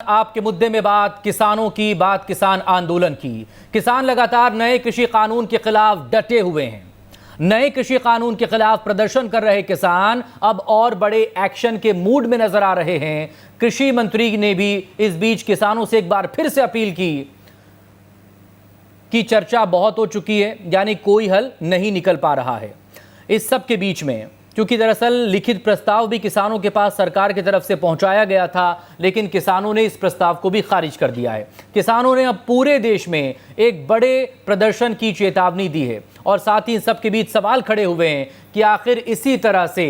आपके मुद्दे में बात किसानों की, बात किसान आंदोलन की। किसान लगातार नए कृषि कानून के खिलाफ डटे हुए हैं। नए कृषि कानून के खिलाफ प्रदर्शन कर रहे किसान अब और बड़े एक्शन के मूड में नजर आ रहे हैं। कृषि मंत्री ने भी इस बीच किसानों से एक बार फिर से अपील की कि चर्चा बहुत हो चुकी है, यानी कोई हल नहीं निकल पा रहा है। इस सब के बीच में क्योंकि दरअसल लिखित प्रस्ताव भी किसानों के पास सरकार की तरफ से पहुंचाया गया था, लेकिन किसानों ने इस प्रस्ताव को भी खारिज कर दिया है। किसानों ने अब पूरे देश में एक बड़े प्रदर्शन की चेतावनी दी है और साथ ही इन सब के बीच सवाल खड़े हुए हैं कि आखिर इसी तरह से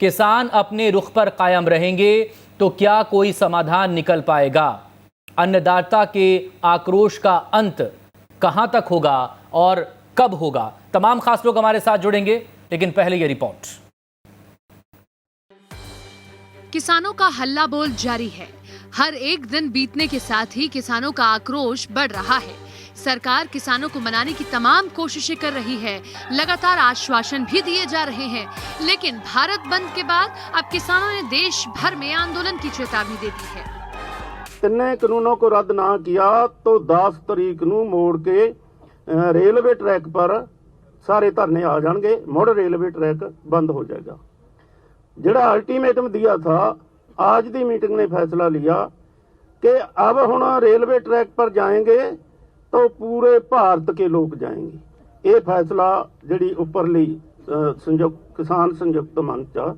किसान अपने रुख पर कायम रहेंगे तो क्या कोई समाधान निकल पाएगा? अन्नदाता के आक्रोश का अंत कहां तक होगा और कब होगा? तमाम खास लोग हमारे साथ जुड़ेंगे, लेकिन पहले ये रिपोर्ट। किसानों का हल्ला बोल जारी है। हर एक दिन बीतने के साथ ही किसानों का आक्रोश बढ़ रहा है। सरकार किसानों को मनाने की तमाम कोशिशें कर रही है, लगातार आश्वासन भी दिए जा रहे हैं, लेकिन भारत बंद के बाद अब किसानों ने देश भर में आंदोलन की चेतावनी दे दी है। ਤਿੰਨੇ ਕਾਨੂੰਨों को रद्द ना किया तो 10 तारीख ਨੂੰ मोड़ के रेलवे ट्रैक पर सारे धरने आ जाएंगे, मुड़ रेलवे ट्रैक बंद हो जाएगा। जिहड़ा अल्टीमेटम दिया था, आज की मीटिंग ने फैसला लिया कि अब हुण रेलवे ट्रैक पर जाएंगे तो पूरे भारत के लोग जाएंगे। ये फैसला जिहड़ी उपरली संयुक्त किसान संयुक्त मंच आ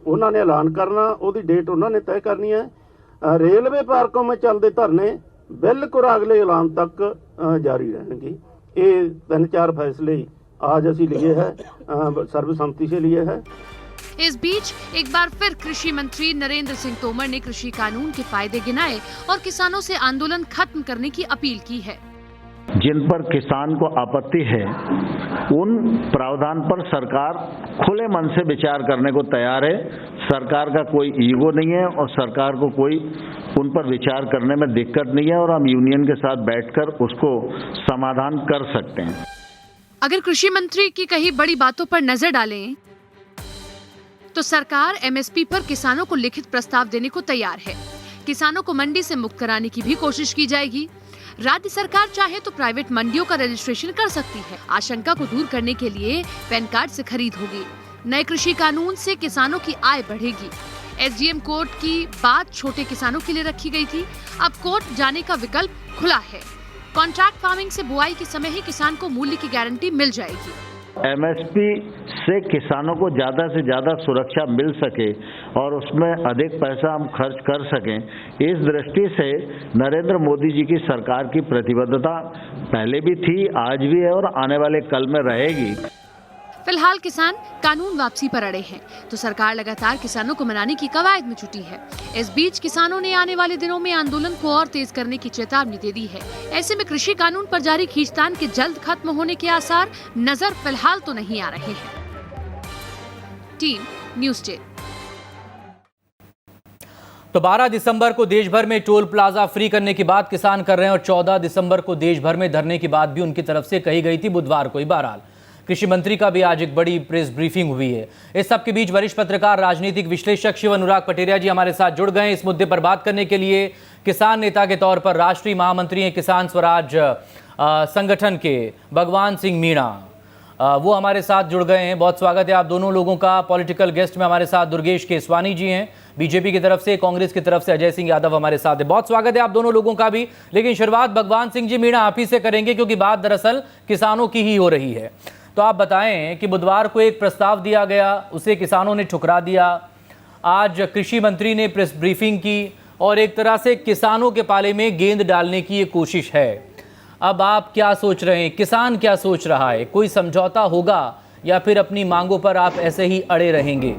उन्होंने ऐलान करना, उसकी डेट उन्होंने तय करनी है। रेलवे पार्कों में चलते धरने बिल्कुल अगले ऐलान तक जारी रहेंगे। ये 3-4 फैसले आज असी लिए है, सर्वसम्मति से लिए है। इस बीच एक बार फिर कृषि मंत्री नरेंद्र सिंह तोमर ने कृषि कानून के फायदे गिनाए और किसानों से आंदोलन खत्म करने की अपील की है। जिन पर किसान को आपत्ति है उन प्रावधान पर सरकार खुले मन से विचार करने को तैयार है। सरकार का कोई ईगो नहीं है और सरकार को कोई उन पर विचार करने में दिक्कत नहीं है और हम यूनियन के साथ बैठकर उसको समाधान कर सकते हैं। अगर कृषि मंत्री की कही बड़ी बातों पर नजर डालें तो सरकार एमएसपी पर किसानों को लिखित प्रस्ताव देने को तैयार है। किसानों को मंडी से मुक्त कराने की भी कोशिश की जाएगी। राज्य सरकार चाहे तो प्राइवेट मंडियों का रजिस्ट्रेशन कर सकती है। आशंका को दूर करने के लिए पैन कार्ड से खरीद होगी। नए कृषि कानून से किसानों की आय बढ़ेगी। एसडीएम कोर्ट की बात छोटे किसानों के लिए रखी गई थी, अब कोर्ट जाने का विकल्प खुला है। कॉन्ट्रैक्ट फार्मिंग से बुआई के समय ही किसान को मूल्य की गारंटी मिल जाएगी। एमएसपी से किसानों को ज्यादा से ज्यादा सुरक्षा मिल सके और उसमें अधिक पैसा हम खर्च कर सकें, इस दृष्टि से नरेंद्र मोदी जी की सरकार की प्रतिबद्धता पहले भी थी, आज भी है और आने वाले कल में रहेगी। फिलहाल किसान कानून वापसी पर अड़े हैं, तो सरकार लगातार किसानों को मनाने की कवायद में जुटी है। इस बीच किसानों ने आने वाले दिनों में आंदोलन को और तेज करने की चेतावनी दे दी है। ऐसे में कृषि कानून पर जारी खींचतान के जल्द खत्म होने के आसार नजर फिलहाल तो नहीं आ रहे हैं। Team news day. तो 12 दिसंबर को देश भर में टोल प्लाजा फ्री करने की बात किसान कर रहे हैं और 14 दिसंबर को देश भर में धरने की बात भी उनकी तरफ से कही गई थी, बुधवार को ही। बहरहाल कृषि मंत्री का भी आज एक बड़ी प्रेस ब्रीफिंग हुई है। इस सब के बीच वरिष्ठ पत्रकार, राजनीतिक विश्लेषक शिव अनुराग पटेरिया जी हमारे साथ जुड़ गए इस मुद्दे पर बात करने के लिए। किसान नेता के तौर पर राष्ट्रीय महामंत्री हैं किसान स्वराज संगठन के भगवान सिंह मीणा, वो हमारे साथ जुड़ गए हैं। बहुत स्वागत है आप दोनों लोगों का। पॉलिटिकल गेस्ट में हमारे साथ दुर्गेश केसवानी जी हैं बीजेपी की तरफ से, कांग्रेस की तरफ से अजय सिंह यादव हमारे साथ है। बहुत स्वागत है आप दोनों लोगों का भी। लेकिन शुरुआत भगवान सिंह जी मीणा आप ही से करेंगे क्योंकि बात दरअसल किसानों की ही हो रही है। तो आप बताएं कि बुधवार को एक प्रस्ताव दिया गया, उसे किसानों ने ठुकरा दिया। आज कृषि मंत्री ने प्रेस ब्रीफिंग की और एक तरह से किसानों के पाले में गेंद डालने की ये कोशिश है। अब आप क्या सोच रहे हैं, किसान क्या सोच रहा है? कोई समझौता होगा या फिर अपनी मांगों पर आप ऐसे ही अड़े रहेंगे?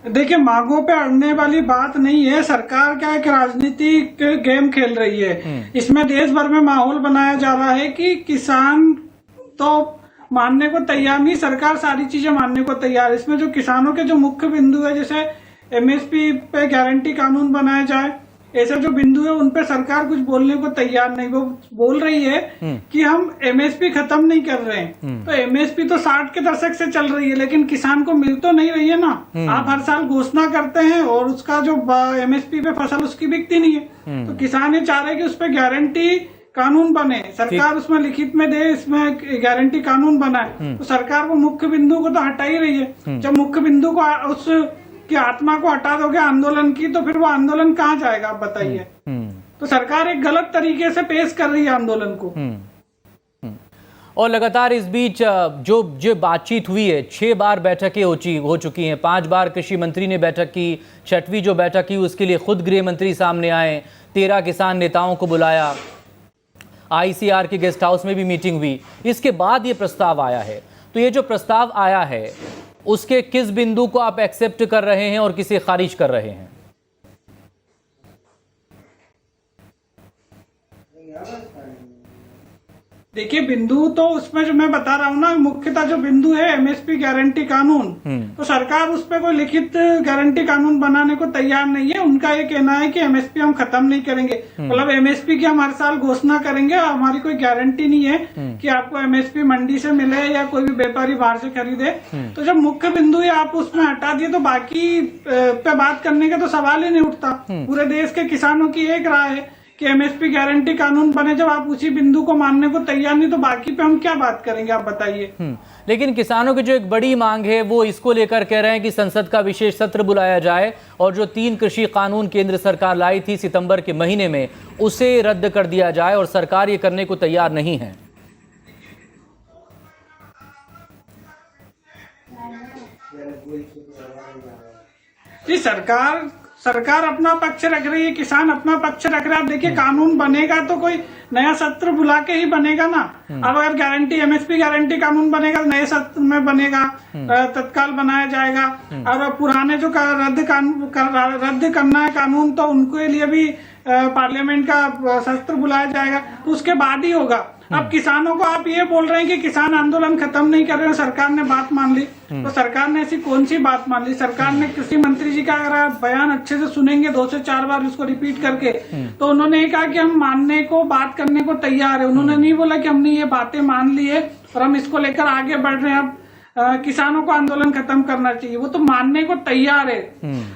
देखिए, मांगों पे अड़ने वाली बात नहीं है। सरकार क्या एक राजनीतिक गेम खेल रही है। इसमें देश भर में माहौल बनाया जा रहा है कि किसान तो मानने को तैयार नहीं, सरकार सारी चीजें मानने को तैयार है। इसमें जो किसानों के जो मुख्य बिंदु है, जैसे एमएसपी पे गारंटी कानून बनाया जाए, ऐसे जो बिंदु है उन पे सरकार कुछ बोलने को तैयार नहीं। वो बोल रही है कि हम एमएसपी खत्म नहीं कर रहे हैं। तो एमएसपी तो 60 के दशक से चल रही है, लेकिन किसान को मिल तो नहीं रही है ना। आप हर साल घोषणा करते हैं और उसका जो एमएसपी पे फसल उसकी बिकती नहीं है। तो किसान ये चाह रहे हैं कि उस पर गारंटी कानून बने, सरकार उसमें लिखित में दे, इसमें गारंटी कानून बनाए। तो सरकार वो मुख्य बिंदु को तो हटा ही रही है। जब मुख्य बिंदु को उस की आत्मा को हटा दोगे आंदोलन की, तो फिर वो आंदोलन कहाँ जाएगा आप बताइए। तो सरकार एक गलत तरीके से पेश कर रही है आंदोलन को। और लगातार इस बीच जो बातचीत हुई है, 6 बार बैठकें हो चुकी हैं, 5 बार कृषि मंत्री ने बैठक की, 6वीं जो बैठक की उसके लिए खुद गृह मंत्री सामने आए, 13 किसान नेताओं को बुलाया, आईसीआर के गेस्ट हाउस में भी मीटिंग हुई, इसके बाद ये प्रस्ताव आया है। तो ये जो प्रस्ताव आया है उसके किस बिंदु को आप एक्सेप्ट कर रहे हैं और किसे खारिज कर रहे हैं? देखिए, बिंदु तो उसमें जो मैं बता रहा हूँ ना, मुख्यतः जो बिंदु है एमएसपी गारंटी कानून, तो सरकार उस पर कोई लिखित गारंटी कानून बनाने को तैयार नहीं है। उनका ये कहना है कि एमएसपी हम खत्म नहीं करेंगे, मतलब एमएसपी की हम हर साल घोषणा करेंगे, हमारी कोई गारंटी नहीं है कि आपको एमएसपी मंडी से मिले या कोई भी व्यापारी बाहर से खरीदे। तो जब मुख्य बिंदु है आप उसमें हटा दिए तो बाकी पे बात करने का तो सवाल ही नहीं उठता। पूरे देश के किसानों की एक राय है कि एमएसपी गारंटी कानून बने। जब आप उसी बिंदु को मानने को तैयार नहीं तो बाकी पे हम क्या बात करेंगे आप बताइए। लेकिन किसानों की जो एक बड़ी मांग है वो इसको लेकर कह रहे हैं कि संसद का विशेष सत्र बुलाया जाए और जो 3 कृषि कानून केंद्र सरकार लाई थी सितंबर के महीने में उसे रद्द कर दिया जाए, और सरकार ये करने को तैयार नहीं है। जी, सरकार अपना पक्ष रख रही है, किसान अपना पक्ष रख रहा है। आप देखिए, कानून बनेगा तो कोई नया सत्र बुला के ही बनेगा ना। अब अगर एमएसपी गारंटी कानून बनेगा तो नए सत्र में बनेगा, तत्काल बनाया जाएगा। और पुराने जो रद्द करना है कानून, तो उनके लिए भी पार्लियामेंट का सत्र बुलाया जाएगा, तो उसके बाद ही होगा। अब किसानों को आप ये बोल रहे हैं कि किसान आंदोलन खत्म नहीं कर रहे हैं, सरकार ने बात मान ली। तो सरकार ने ऐसी कौन सी बात मान ली? सरकार ने कृषि मंत्री जी का अगर आप बयान अच्छे से सुनेंगे 2 से 4 बार उसको रिपीट करके, तो उन्होंने ये कहा कि हम मानने को, बात करने को तैयार है। उन्होंने नहीं बोला कि हमने ये बातें मान ली है और हम इसको लेकर आगे बढ़ रहे हैं, अब किसानों को आंदोलन खत्म करना चाहिए। वो तो मानने को तैयार है,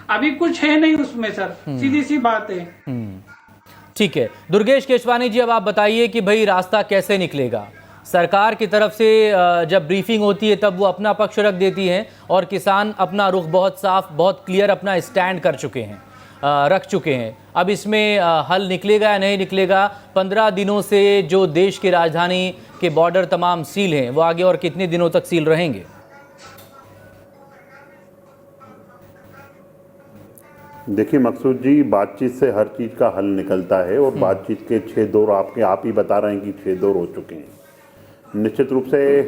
अभी कुछ है नहीं उसमें सर, सीधी सी बात है। ठीक है, दुर्गेश केशवानी जी, अब आप बताइए कि भाई रास्ता कैसे निकलेगा? सरकार की तरफ से जब ब्रीफिंग होती है तब वो अपना पक्ष रख देती है और किसान अपना रुख बहुत साफ, बहुत क्लियर अपना स्टैंड कर चुके हैं, रख चुके हैं। अब इसमें हल निकलेगा या नहीं निकलेगा? 15 दिनों से जो देश की राजधानी के बॉर्डर तमाम सील हैं, वो आगे और कितने दिनों तक सील रहेंगे? देखिए मकसूद जी, बातचीत से हर चीज़ का हल निकलता है और बातचीत के 6 दौर आप ही बता रहे हैं कि 6 दौर हो चुके हैं। निश्चित रूप से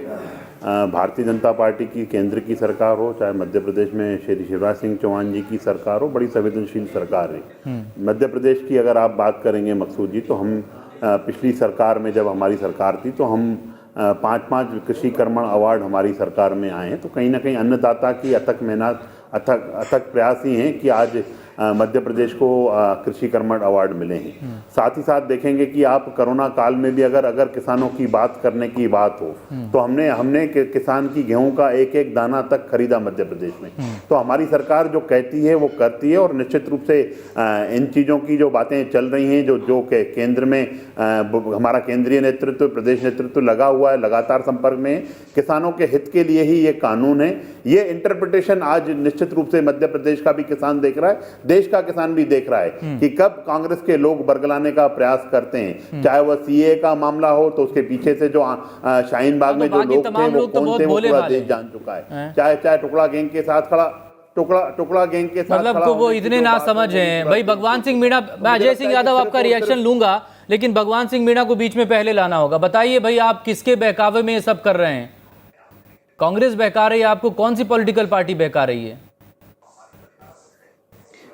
भारतीय जनता पार्टी की केंद्र की सरकार हो, चाहे मध्य प्रदेश में श्री शिवराज सिंह चौहान जी की सरकार हो, बड़ी संवेदनशील सरकार है। मध्य प्रदेश की अगर आप बात करेंगे मकसूद जी, तो हम पिछली सरकार में जब हमारी सरकार थी तो हम 5 कृषि कर्मण अवार्ड हमारी सरकार में आए हैं। तो कहीं ना कहीं अन्नदाता की अथक मेहनत, अथक प्रयास ही हैं कि आज मध्य प्रदेश को कृषि कर्मण अवार्ड मिले हैं। साथ ही साथ देखेंगे कि आप कोरोना काल में भी अगर किसानों की बात करने की बात हो तो हमने किसान की गेहूं का एक एक दाना तक खरीदा मध्य प्रदेश में। तो हमारी सरकार जो कहती है वो करती है और निश्चित रूप से इन चीज़ों की जो बातें चल रही हैं, जो केंद्र में हमारा केंद्रीय नेतृत्व, प्रदेश नेतृत्व लगा हुआ है, लगातार संपर्क में किसानों के हित के लिए ही ये कानून है। ये इंटरप्रिटेशन आज निश्चित रूप से मध्य प्रदेश का भी किसान देख रहा है, देश का किसान भी देख रहा है कि कब कांग्रेस के लोग बरगलाने का प्रयास करते हैं। चाहे वह सीए का मामला हो तो उसके पीछे से जो शाहीन बाग में जो लोग थे वो कौन थे, वो पूरा देश जान चुका है। चाहे टुकड़ा गैंग के साथ खड़ा, टुकड़ा गैंग के साथ मतलब वो इतने ना समझ हैं भाई। भगवान सिंह मीणा, मैं अजय सिंह यादव आपका रिएक्शन लूंगा, लेकिन भगवान सिंह मीणा को बीच में पहले लाना होगा। बताइए भाई, आप किसके बहकावे में ये सब कर रहे हैं? कांग्रेस बहका रही है आपको? कौन सी पॉलिटिकल पार्टी बहका रही है?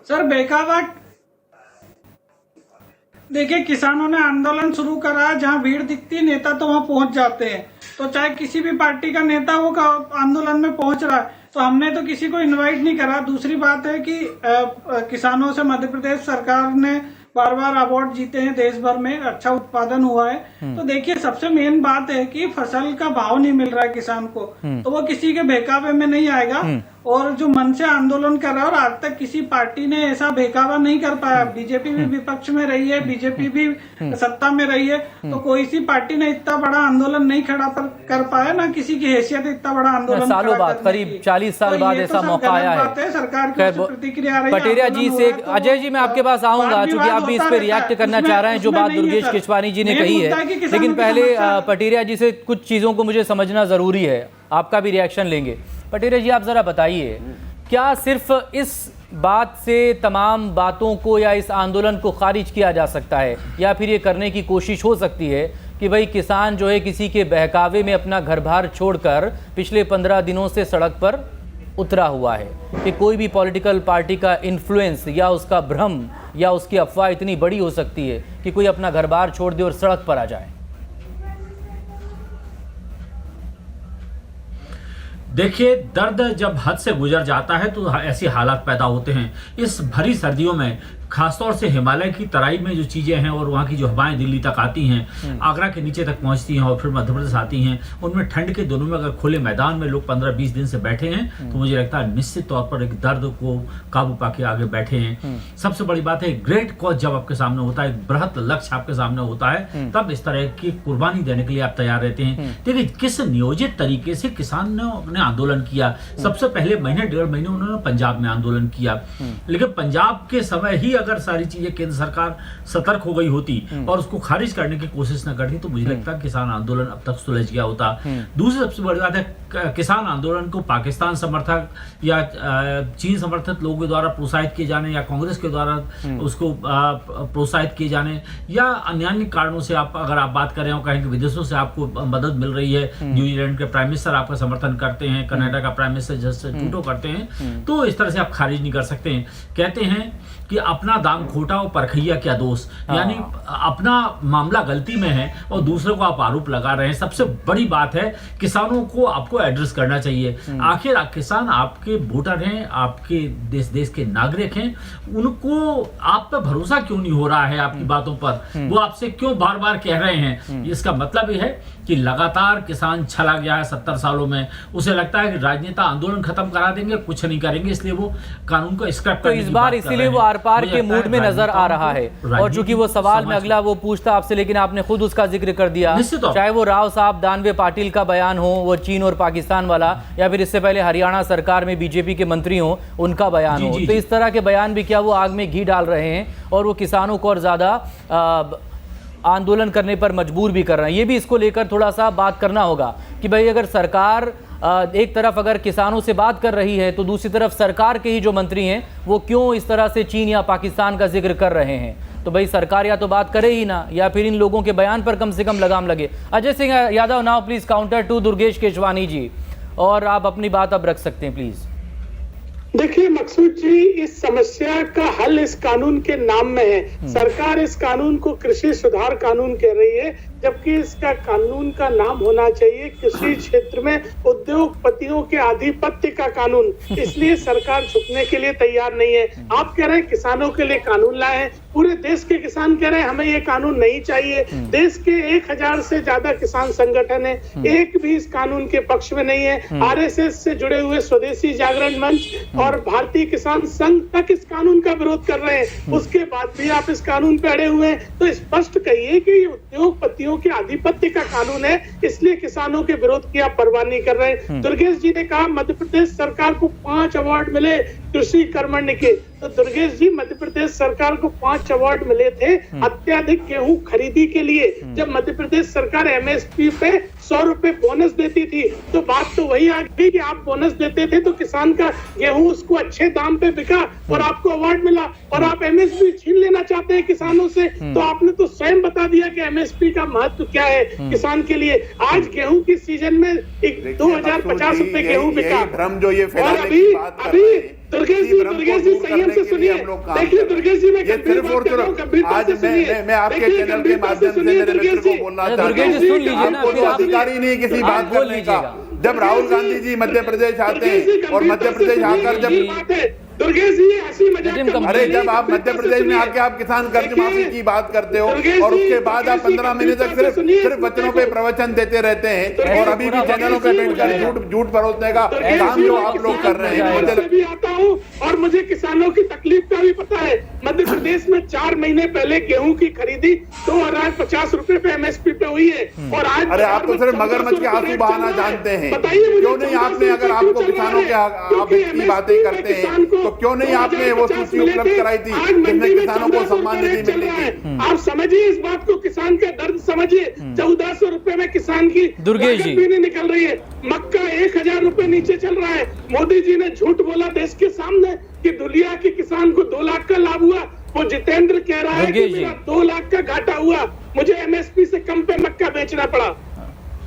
सर बहकावा, देखिए किसानों ने आंदोलन शुरू करा, जहां भीड़ दिखती है नेता तो वहां पहुंच जाते हैं। तो चाहे किसी भी पार्टी का नेता वो आंदोलन में पहुंच रहा है, तो हमने तो किसी को इनवाइट नहीं करा। दूसरी बात है कि किसानों से मध्य प्रदेश सरकार ने बार बार अवार्ड जीते हैं देश भर में, अच्छा उत्पादन हुआ है। तो देखिए सबसे मेन बात है कि फसल का भाव नहीं मिल रहा है किसान को, तो वो किसी के बहकावे में नहीं आएगा। और जो मन से आंदोलन कर रहा है, और आज तक किसी पार्टी ने ऐसा बहकावा नहीं कर पाया। बीजेपी भी विपक्ष में रही है, बीजेपी भी सत्ता में रही है, तो कोई सी पार्टी ने इतना बड़ा आंदोलन नहीं खड़ा कर पाया, ना किसी की हैसियत इतना बड़ा आंदोलन सालों बाद, करीब 40 साल बाद ऐसा मौका आया है। सरकार की प्रतिक्रिया आ रही है। पटेरिया जी से, अजय जी मैं आपके पास आऊंगा, चूंकि आप भी इस पे रिएक्ट करना चाह रहे हैं जो बात दुर्गेश केशवानी जी ने कही है, लेकिन पहले पटेरिया जी से कुछ चीजों को मुझे समझना जरूरी है, आपका भी रिएक्शन लेंगे। पटेरिया जी आप जरा बताइए, क्या सिर्फ इस बात से तमाम बातों को या इस आंदोलन को खारिज किया जा सकता है, या फिर ये करने की कोशिश हो सकती है कि भाई किसान जो है किसी के बहकावे में अपना घर बार छोड़कर पिछले 15 दिनों से सड़क पर उतरा हुआ है, कि कोई भी पॉलिटिकल पार्टी का इन्फ्लुएंस या उसका भ्रम या उसकी अफवाह इतनी बड़ी हो सकती है कि कोई अपना घर बार छोड़ दे और सड़क पर आ जाए? देखिए, दर्द जब हद से गुजर जाता है तो ऐसे हालात पैदा होते हैं। इस भरी सर्दियों में खासतौर से हिमालय की तराई में जो चीज़ें हैं और वहाँ की जो हवाएं दिल्ली तक आती हैं, आगरा के नीचे तक पहुँचती हैं और फिर मध्य प्रदेश आती हैं, उनमें ठंड के दिनों में अगर खुले मैदान में लोग 15-20 दिन से बैठे हैं तो मुझे लगता है निश्चित तौर पर एक दर्द को काबू पाके आगे बैठे हैं। सबसे बड़ी बात है, ग्रेट कॉज जब आपके सामने होता है, एक बृहत लक्ष्य आपके सामने होता है, तब इस तरह की कुर्बानी देने के लिए आप तैयार रहते हैं। देखिए किस नियोजित तरीके से किसान ने आंदोलन किया। सबसे पहले महीने 1.5 महीने उन्होंने पंजाब में आंदोलन किया, लेकिन पंजाब के समय ही अगर सारी चीजें केंद्र सरकार सतर्क हो गई होती और उसको खारिज करने की कोशिश न करती तो मुझे लगता है किसान आंदोलन अब तक सुलझ गया होता। दूसरी सबसे बड़ी बात है, किसान आंदोलन को पाकिस्तान समर्थक या चीन समर्थक लोगों के द्वारा प्रोत्साहित किए जाने या कांग्रेस के द्वारा उसको प्रोत्साहित किए जाने या अन्य कारणों से अगर आप बात करें और कहें कि विदेशों से आपको मदद मिल रही है, न्यूजीलैंड के प्राइम मिनिस्टर आपका समर्थन करते हैं, कनाडा का प्राइम मिनिस्टर जस्टिन ट्रूडो करते हैं, तो इस तरह से आप खारिज नहीं कर सकते हैं। कहते हैं कि अपना दाम खोटा और परखैया क्या दोष, यानी अपना मामला गलती में है और दूसरे को आप आरोप लगा रहे हैं। सबसे बड़ी बात है, किसानों को आपको एड्रेस करना चाहिए। आखिर किसान आपके वोटर हैं, आपके देश के नागरिक हैं, उनको आप पर भरोसा क्यों नहीं हो रहा है आपकी बातों पर, वो आपसे क्यों बार बार कह रहे हैं? इसका मतलब ये है कि लगातार किसान छला गया है 70 सालों में। उसे लगता है कि राजनेता आंदोलन खत्म करा देंगे, कुछ नहीं करेंगे, इसलिए वो कानून को स्क्रैप करने की बात कर रहे हैं। इसीलिए वो आर पार के मूड में नजर आ रहा है। और चूंकि वो सवाल में अगला वो पूछता आपसे, लेकिन आपने खुद उसका जिक्र कर दिया, चाहे वो राव साहब दानवे पाटिल का बयान हो, वो चीन और पाकिस्तान वाला, या फिर इससे पहले हरियाणा सरकार में बीजेपी के मंत्री हो उनका बयान हो, तो इस तरह के बयान भी क्या वो आग में घी डाल रहे हैं और वो किसानों को और ज्यादा आंदोलन करने पर मजबूर भी कर रहे हैं? ये भी इसको लेकर थोड़ा सा बात करना होगा कि भाई अगर सरकार एक तरफ अगर किसानों से बात कर रही है तो दूसरी तरफ सरकार के ही जो मंत्री हैं वो क्यों इस तरह से चीन या पाकिस्तान का जिक्र कर रहे हैं? तो भाई सरकार या तो बात करे ही ना, या फिर इन लोगों के बयान पर कम से कम लगाम लगे। Ajay Singh Yadav, now please counter to Durgesh Keshwani ji, और आप अपनी बात अब रख सकते हैं प्लीज। देखिए मकसूद जी, इस समस्या का हल इस कानून के नाम में है। सरकार इस कानून को कृषि सुधार कानून कह रही है, जबकि इसका कानून का नाम होना चाहिए कृषि क्षेत्र में उद्योगपतियों के आधिपत्य का कानून। इसलिए सरकार झुकने के लिए तैयार नहीं है। आप कह रहे हैं किसानों के लिए कानून लाए हैं, पूरे देश के किसान कह रहे हैं हमें ये कानून नहीं चाहिए। देश के 1000 से ज्यादा किसान संगठन है, एक भी इस कानून के पक्ष में नहीं है। आरएसएस से जुड़े हुए स्वदेशी जागरण मंच और भारतीय किसान संघ तक इस कानून का विरोध कर रहे हैं। उसके बाद भी आप इस कानून पे अड़े हुए हैं, तो स्पष्ट कहिए कि ये उद्योगपतियों के आधिपत्य का कानून है, इसलिए किसानों के विरोध की आप परवाह नहीं कर रहे हैं। दुर्गेश जी ने कहा मध्य प्रदेश सरकार को 5 अवार्ड मिले कृषि कर्मण्य के, तो दुर्गेश जी मध्य प्रदेश सरकार को 5 अवार्ड मिले थे अत्याधिक गेहूं खरीदी के लिए। जब मध्य प्रदेश सरकार एमएसपी पे 100 रुपए बोनस देती थी, तो बात तो वही आ गई कि आप बोनस देते थे तो किसान का गेहूं उसको अच्छे दाम पे बिका और आपको अवार्ड मिला, और आप एमएसपी छीन लेना चाहते हैं किसानों से। तो आपने तो स्वयं बता दिया कि एमएसपी का महत्व क्या है किसान के लिए। आज गेहूं की सीजन में 2050 रुपए गेहूं बिका, और अभी दुर्गेश जी संयम से सुनिए। देखिए दुर्गेश जी, मैं गंभीरता से सुनिए, मैं आपके चैनल के माध्यम से मेरे मित्र को बोलना चाहता हूं, आपको तो अधिकारी नहीं किसी बात करने का। जब राहुल गांधी जी मध्य प्रदेश आते हैं और मध्य प्रदेश आकर जब दुर्गेश जी हंसी मजाक लेकिन का- अरे जब आप मध्य प्रदेश में आके आप किसान कर्ज माफी की बात करते हो और उसके बाद आप 15 महीने तक सिर्फ वचनों पे प्रवचन देते रहते हैं और अभी भी चैनलों पे बैठकर झूठ परोसने का काम जो आप लोग कर रहे हैं, मुझे भी आता हूँ और मुझे किसानों की तकलीफ का भी पता है। मध्य प्रदेश में 4 महीने पहले गेहूं की खरीदी 2050 रुपए पे MSP पे हुई है और आज अरे आप तो सिर्फ मगरमच्छ के आंसू बहाना जानते हैं। क्यों नहीं आपने, अगर आपको किसानों के आप की बातें करते हैं तो क्यों नहीं आपने वो सूची उपलब्ध कराई थी जिसमें किसानों को सम्मान निधि मिलनी थी? आप समझिए इस बात को, किसान का दर्द समझिए। 1400 रुपए में किसान की दुर्गेश जी। लागत भी नहीं निकल रही है। मक्का 1000 रुपए नीचे चल रहा है। मोदी जी ने झूठ बोला देश के सामने कि दुनिया के किसान को 2 लाख का लाभ हुआ। वो जितेंद्र कह रहा है कि दुर्गेश जी। मेरा 2 लाख का घाटा हुआ, मुझे MSP से कम पे मक्का बेचना पड़ा।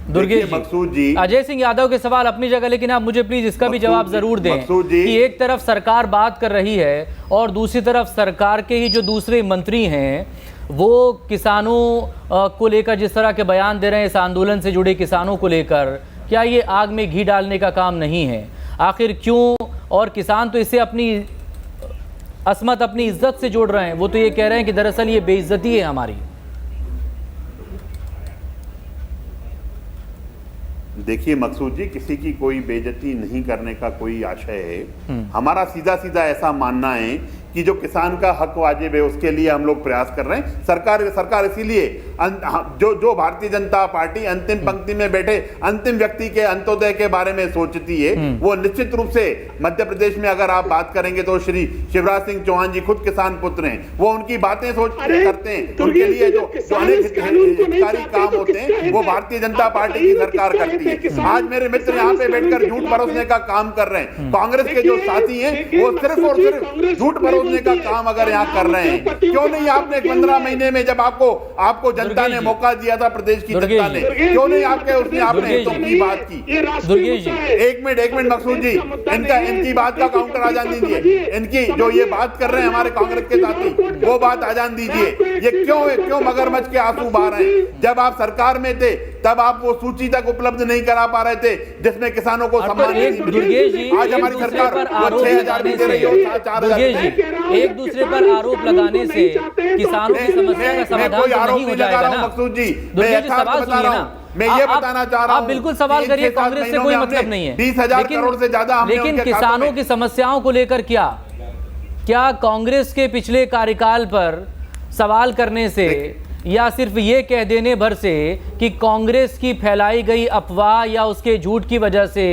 दुर्गेश मकसूद जी, अजय सिंह यादव के सवाल अपनी जगह, लेकिन आप मुझे प्लीज इसका भी जवाब जरूर दें मकसूद जी। कि एक तरफ सरकार बात कर रही है और दूसरी तरफ सरकार के ही जो दूसरे मंत्री हैं वो किसानों को लेकर जिस तरह के बयान दे रहे हैं, इस आंदोलन से जुड़े किसानों को लेकर, क्या ये आग में घी डालने का काम नहीं है? आखिर क्यों? और किसान तो इसे अपनी असमत, अपनी इज्जत से जोड़ रहे हैं। वो तो ये कह रहे हैं कि दरअसल ये बेइज्जती है हमारी। देखिए मकसूद जी, किसी की कोई बेइज्जती नहीं करने का कोई आशय है। हमारा सीधा सीधा ऐसा मानना है कि जो किसान का हक वाजिब है उसके लिए हम लोग प्रयास कर रहे हैं। सरकार इसीलिए जो भारतीय जनता पार्टी अंतिम पंक्ति में बैठे अंतिम व्यक्ति के अंत्योदय के बारे में सोचती है, वो निश्चित रूप से मध्य प्रदेश में अगर आप बात करेंगे तो श्री शिवराज सिंह चौहान जी खुद किसान पुत्र हैं। वो उनकी बातें करते हैं, उनके लिए जो अनेक हितकारी काम होते हैं वो भारतीय जनता पार्टी की सरकार करती है। आज मेरे मित्र यहाँ पे बैठकर झूठ परोसने का काम कर रहे हैं। कांग्रेस के जो साथी हैं वो सिर्फ और सिर्फ झूठ परोसने का काम अगर यहाँ कर रहे हैं। क्यों नहीं आपने 15 महीने में, जब आपको जनता ने मौका दिया था, प्रदेश की जनता ने, क्यों नहीं आपने हितों की बात की? दुर्गेश जी, एक मिनट मकसूद जी, इनकी बात का काउंटर आ जान दीजिए। इनकी जो ये बात कर रहे हैं हमारे कांग्रेस के साथी, वो बात आ जान दीजिए। ये क्यों मगरमच्छ के आंसू बहा रहे हैं? जब आप सरकार में थे तब आप वो सूची तक उपलब्ध नहीं करा पा रहे थे जिसमें किसानों को सम्मान दुर्गेश जी, आज हमारी सरकार वो 6000 भी दे रही है, 4000। दुर्गेश जी, एक दूसरे पर आरोप लगाने से किसानों की समस्या का समाधान तो नहीं हो जाएगा ना। मकसूद जी, दुर्गेश जी, सवाल सुनिए ना। मैं ये बताना चाह रहा हूं, आप बिल्कुल सवाल करिए, कांग्रेस से कोई मतलब नहीं है। 20,000 करोड़ से ज्यादा, लेकिन किसानों की समस्याओं को लेकर क्या कांग्रेस के पिछले कार्यकाल पर सवाल करने से या सिर्फ ये कह देने भर से कि कांग्रेस की फैलाई गई अफवाह या उसके झूठ की वजह से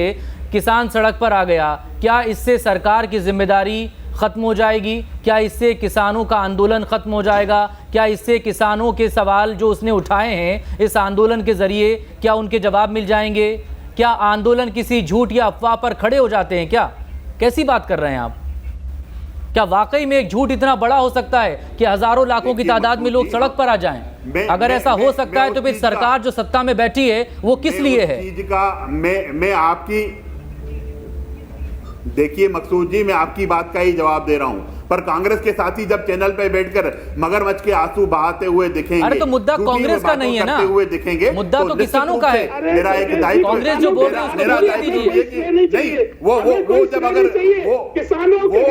किसान सड़क पर आ गया, क्या इससे सरकार की जिम्मेदारी खत्म हो जाएगी? क्या इससे किसानों का आंदोलन खत्म हो जाएगा? क्या इससे किसानों के सवाल जो उसने उठाए हैं इस आंदोलन के जरिए, क्या उनके जवाब मिल जाएंगे? क्या आंदोलन किसी झूठ या अफवाह पर खड़े हो जाते हैं? क्या कैसी बात कर रहे हैं आप? क्या वाकई में एक झूठ इतना बड़ा हो सकता है कि हजारों लाखों की तादाद में लोग सड़क पर आ जाएं? अगर ऐसा हो सकता है तो फिर सरकार जो सत्ता में बैठी है वो किस लिए है? चीज का मैं आपकी, देखिए मकसूद जी, मैं आपकी बात का ही जवाब दे रहा हूं, पर कांग्रेस के साथी जब चैनल पे बैठकर मगरमच्छ के आंसू बहाते हुए दिखेंगे, अरे तो मुद्दा कांग्रेस का नहीं है ना, हुए दिखेंगे, मुद्दा तो किसानों का है। मेरा एक दायित्व, कांग्रेस जो बोल रही है उसको बोलने दीजिए। नहीं, वो जब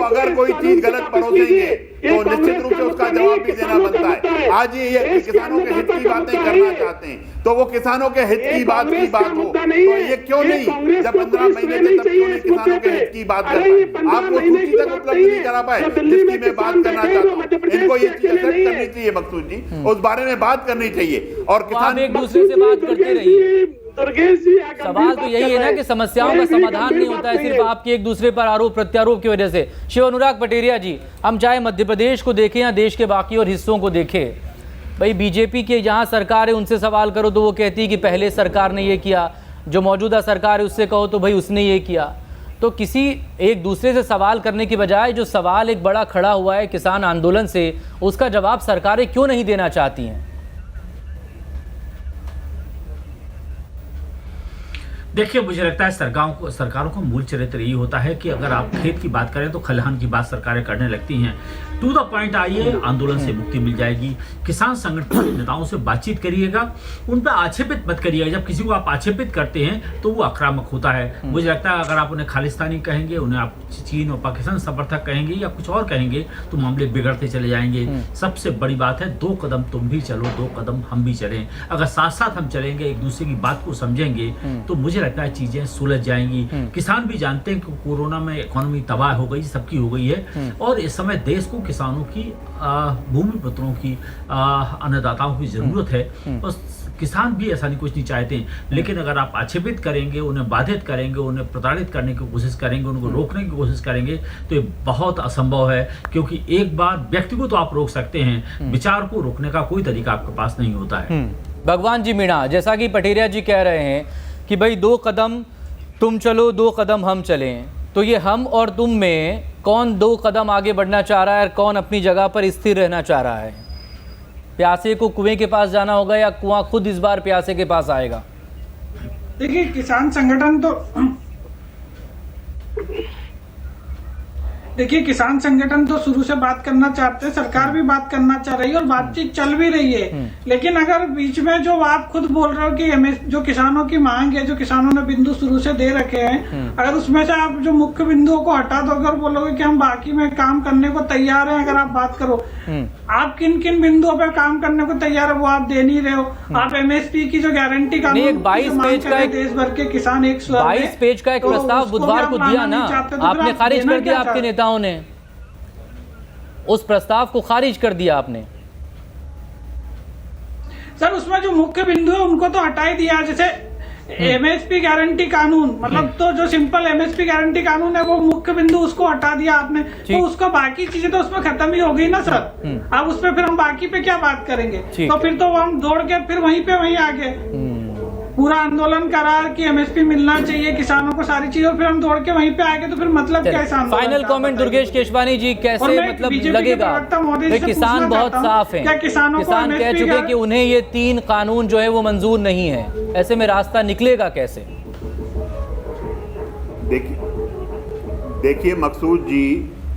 अगर कोई चीज गलत परोसेंगे तो निश्चित रूप से उसका जवाब भी देना बनता है। आज ये किसानों के हित की बातें करना चाहते हैं तो वो किसानों के हित की बात हो, तो ये क्यों नहीं, जब 15 महीने थे तब क्यों नहीं किसानों के हित की बात करता? आप वो सूची तक उपलब्ध नहीं करा पाए जिसकी मैं बात करना चाहता हूँ। इनको ये चीज एक्सेप्ट करनी चाहिए मकसूद जी, उस बारे में बात करनी चाहिए। और किसान एक दूसरे से बात करते रहिए। सवाल तो यही है ना कि समस्याओं का समाधान नहीं होता है सिर्फ आपके एक दूसरे पर आरोप प्रत्यारोप की वजह से। शिव अनुराग पटेरिया जी, हम चाहे मध्य प्रदेश को देखें या देश के बाकी और हिस्सों को देखें, भाई बीजेपी के जहां सरकार है उनसे सवाल करो तो वो कहती है कि पहले सरकार ने ये किया, जो मौजूदा सरकार है उससे कहो तो भाई उसने ये किया। तो किसी एक दूसरे से सवाल करने की बजाय जो सवाल एक बड़ा खड़ा हुआ है किसान आंदोलन से, उसका जवाब सरकारें क्यों नहीं देना चाहती हैं? देखिए, मुझे लगता है सरकारों का मूल चरित्र यही होता है कि अगर आप खेत की बात करें तो खलिहान की बात सरकारें करने लगती हैं। टू द पॉइंट आइए, आंदोलन से मुक्ति मिल जाएगी। किसान संगठन के नेताओं से बातचीत करिएगा, उन पर आक्षेपित मत करिएगा। जब किसी को आप आक्षेपित करते हैं तो वो आक्रामक होता है। मुझे लगता है अगर आप उन्हें खालिस्तानी कहेंगे, उन्हें आप चीन और पाकिस्तान समर्थक कहेंगे या कुछ और कहेंगे तो मामले बिगड़ते चले जाएंगे। सबसे बड़ी बात है, 2 कदम तुम भी चलो, 2 कदम हम भी चलें। अगर साथ साथ हम चलेंगे, एक दूसरे की बात को समझेंगे तो मुझे लगता है चीजें सुलझ जाएंगी। किसान भी जानते हैं कि कोरोना में इकोनॉमी तबाह हो गई, सबकी हो गई है, और इस समय देश को किसानों की, भूमिपुत्रों की, अन्नदाताओं की जरूरत है। और किसान भी ऐसा नहीं कुछ नहीं चाहते, लेकिन अगर आप आक्षेपित करेंगे, उन्हें बाधित करेंगे, उन्हें प्रताड़ित करने की कोशिश करेंगे, उनको रोकने की कोशिश करेंगे तो ये बहुत असंभव है। क्योंकि एक बार व्यक्ति को तो आप रोक सकते हैं, विचार को रोकने का कोई तरीका आपके पास नहीं होता है। भगवान जी मीणा, जैसा कि पटेरिया जी कह रहे हैं कि भाई 2 कदम तुम चलो, 2 कदम हम चलें, तो ये हम और तुम में कौन 2 कदम आगे बढ़ना चाह रहा है और कौन अपनी जगह पर स्थिर रहना चाह रहा है? प्यासे को कुएं के पास जाना होगा या कुआं खुद इस बार प्यासे के पास आएगा? देखिए, किसान संगठन तो शुरू से बात करना चाहते हैं, सरकार भी बात करना चाह रही है और बातचीत चल भी रही है। लेकिन अगर बीच में जो आप खुद बोल रहे हो कि जो किसानों की मांग है, जो किसानों ने बिंदु शुरू से दे रखे हैं, अगर उसमें से आप जो मुख्य बिंदुओं को हटा दोगे और बोलोगे कि हम बाकी में काम करने को तैयार हैं, अगर आप बात करो आप किन किन बिंदुओं पर काम करने को तैयार है वो आप दे नहीं रहे हो। आप एमएसपी की जो गारंटी कानून, एक 22 पेज का देश भर के किसान 22 पेज का एक प्रस्ताव बुधवार को दिया ना, आपने खारिज कर दिया। आपके नेताओं ने उस प्रस्ताव को खारिज कर दिया आपने। सर, उसमें जो मुख्य बिंदु है उनको तो हटा ही दिया। जैसे एमएसपी गारंटी कानून, मतलब तो जो सिंपल एमएसपी गारंटी कानून है वो मुख्य बिंदु उसको हटा दिया आपने, तो उसको बाकी चीजें तो उसमें खत्म ही हो गई ना सर। अब उस पर फिर हम बाकी पे क्या बात करेंगे? तो फिर तो हम दौड़ के फिर वहीं आगे पूरा आंदोलन करा कि एमएसपी मिलना चाहिए किसानों को, सारी चीजें, और फिर हम दौड़ के वहीं पे आगे तो फिर मतलब क्या? फाइनल कमेंट दुर्गेश केशवानी जी, कैसे मतलब लगेगा? किसान बहुत साफ हैं, किसान कह चुके कि उन्हें ये 3 कानून जो है वो मंजूर नहीं है, ऐसे में रास्ता निकलेगा कैसे? देखिए मकसूद जी,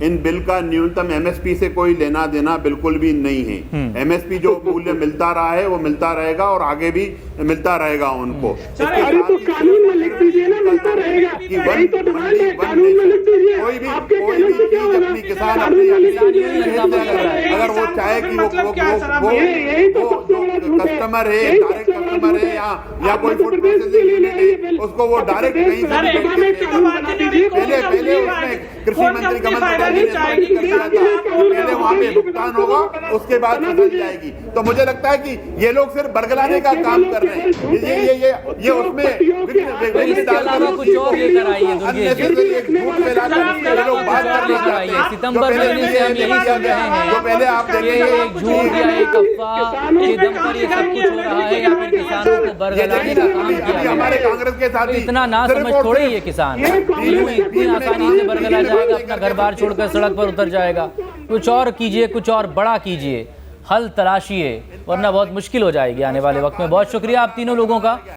इन बिल का न्यूनतम एमएसपी से कोई लेना देना बिल्कुल भी नहीं है। एमएसपी जो मूल्य मिलता रहा है वो मिलता रहेगा और आगे भी मिलता रहेगा उनको। अरे तो कानून में लिख दीजिए ना, मिलता रहेगा। यही तो डिमांड है, कानून में लिख दीजिए। कोई भी चीज अपनी किसान अगर वो चाहे कि वो कस्टमर है, डायरेक्ट कस्टमर है या कोई फूड प्रोसेसिंग यूनिट है, उसको वो डायरेक्ट कहीं से पहले उसमें कृषि मंत्री कमल पहले वहाँ पे भुगतान होगा, उसके बाद फसल जाएगी। तो मुझे लगता है कि ये लोग सिर्फ बरगलाने का काम कर रहे हैं। ये उसमें इसके अलावा कुछ और लेकर आइए सितंबर महीने से हम यही सुन रहे हैं जो पहले आप देखिए एक झूठ या एक अफवाह के दम पर ये सब कुछ हो रहा है या फिर किसानों को बरगलाने का काम किया गया। हमारे कांग्रेस के साथ इतना ना समझ थोड़े ये किसान इतनी आसानी से बरगला जाएगा, अपना घर बार छोड़कर सड़क पर उतर जाएगा। कुछ और कीजिए, कुछ और बड़ा कीजिए, हल तलाशिए, वरना बहुत मुश्किल हो जाएगी आने वाले वक्त में। बहुत शुक्रिया आप तीनों लोगों का।